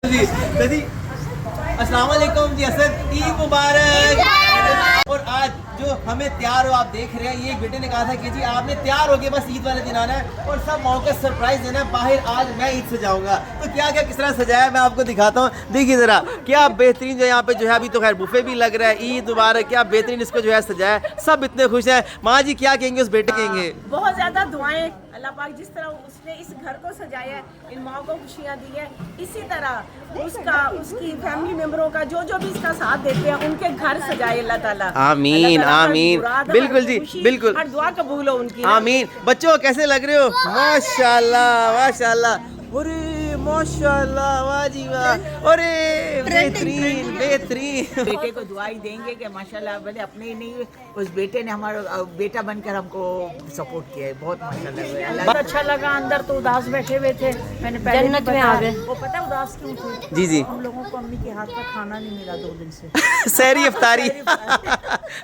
جی السلام علیکم جی اسد، عید مبارک۔ اور آج جو ہمیں تیار ہو آپ دیکھ رہے ہیں، یہ ایک بیٹے نے کہا تھا کہ جی آپ نے تیار ہو کے بس عید والے دن آنا ہے اور سب موقع سرپرائز دینا ہے باہر، آج میں عید سجاؤں گا۔ تو کیا کیا کس طرح سجایا ہے میں آپ کو دکھاتا ہوں، دیکھیے ذرا کیا بہترین جو یہاں پہ جو ہے، ابھی تو خیر بوفے بھی لگ رہا ہے، عید مبارک، کیا بہترین اس کو جو ہے سجایا ہے، سب اتنے خوش ہیں۔ ماں جی کیا کہیں گے اس بیٹے کہیں گے؟ بہت زیادہ دعائیں، اللہ پاک جس طرح اس نے اس گھر کو سجایا ہے، ان ماں کو خوشیاں دی ہے، اسی طرح اس کی فیملی ممبروں کا جو بھی اس کا ساتھ دیتے ہیں ان کے گھر سجائے اللہ تعالیٰ۔ آمین آمین، بالکل جی بالکل، ہر دعا قبول ہو ان کی۔ آمین۔ بچوں کیسے لگ رہے ہو؟ ماشاءاللہ ماشاءاللہ، ارے ماشاءاللہ، واہ جی واہ، ارے بہترین بہترین۔ بیٹے کو دعائی دیں گے کہ ماشاءاللہ، بھلے اپنے ہی نہیں، اس بیٹے نے ہمارا بیٹا بن کر ہم کو سپورٹ کیا ہے، بہت ماشاءاللہ۔ بہت اچھا لگا، اندر تو اداس بیٹھے ہوئے تھے، میں نے پہلے جنت میں آ گئے۔ وہ پتہ اداس کیوں تھے؟ جی جی، ہم لوگوں کو امی کے ہاتھ کا کھانا نہیں ملا 2 دن سے، سحری افطاری۔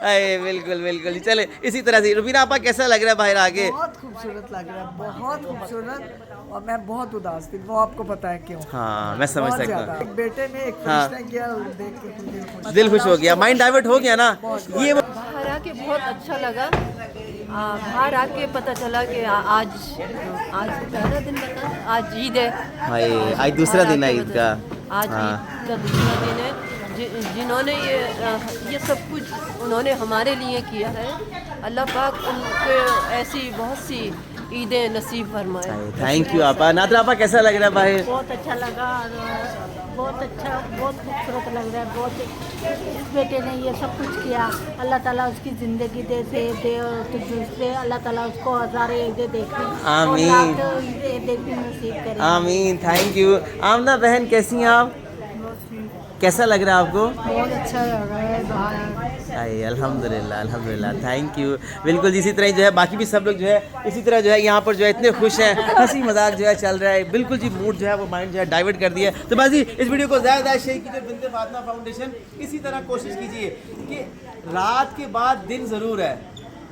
اے بالکل بالکل، چلے اسی طرح سے۔ روبینہ آپا کیسا لگ رہا ہے باہر آگے؟ بہت خوبصورت لگ رہا ہے، بہت خوبصورت، اور میں بہت اداس تھی، وہ آپ کو پتا ہے کیوں؟ ہاں میں سمجھ بہت سکتا زیادہ۔ ہوں، ایک بیٹے نے ایک ہاں فرشتہ کیا، دیکھ کے دل خوش ہو گیا، مائنڈ ڈائیورٹ ہو گیا نا یہ۔ باہر آ کے بہت اچھا لگا، باہر آ کے پتہ چلا کہ آج پہلا دن بتا، آج عید ہے، آج دوسرا دن ہے عید کا۔ آج عید کا دوسرا دن ہے۔ جنہوں نے یہ سب کچھ انہوں نے ہمارے لیے کیا ہے، اللہ پاک ان کو ایسی بہت سی عیدیں نصیب فرمائے۔ تھینک یو آپا۔ نادرا آپا کیسا لگ رہا ہے باہر؟ بہت اچھا لگا، بہت اچھا، بہت خوبصورت لگ رہا ہے، بہت اس بیٹے نے یہ سب کچھ کیا، اللہ تعالیٰ اس کی زندگی دے اور دوسرے اللہ تعالیٰ اس کو ہزاریں عیدیں دیکھیں، آمین عیدیں بھی نصیب کریں۔ آمین، تھینک یو۔ آمنہ بہن کیسی ہیں آپ؟ کیسا لگ رہا ہے آپ کو؟ بہت اچھا لگ رہا ہے باہر۔ الحمدللہ الحمدللہ، تھینک یو۔ بالکل اسی طرح جو ہے باقی بھی سب لوگ جو ہے اسی طرح جو ہے یہاں پر جو ہے اتنے خوش ہیں، ہنسی مذاق جو ہے چل رہا ہے، بالکل جی موڈ جو ہے وہ مائنڈ جو ہے ڈائیورٹ کر دیا ہے۔ تو بس جی اس ویڈیو کو زیادہ زیادہ شیئر کیجیے، بنت فاطمہ فاؤنڈیشن اسی طرح کوشش کیجیے کہ رات کے بعد دن ضرور ہے،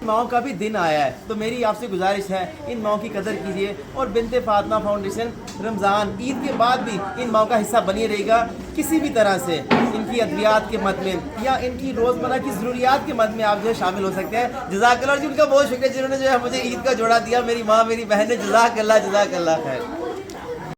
ماؤں کا بھی دن آیا ہے، تو میری آپ سے گزارش ہے ان ماؤں کی قدر کیجیے، اور بنت فاطمہ فاؤنڈیشن رمضان عید کے بعد بھی ان ماؤں کا حصہ بنی رہے گا، کسی بھی طرح سے ان کی ادویات کے مد میں یا ان کی روزمرہ کی ضروریات کے مد میں آپ جو ہے شامل ہو سکتے ہیں۔ جزاک اللہ، اور جن کا بہت شکریہ جنہوں نے جو ہے مجھے عید کا جوڑا دیا، میری ماں میری بہن نے، جزاک اللہ خیر۔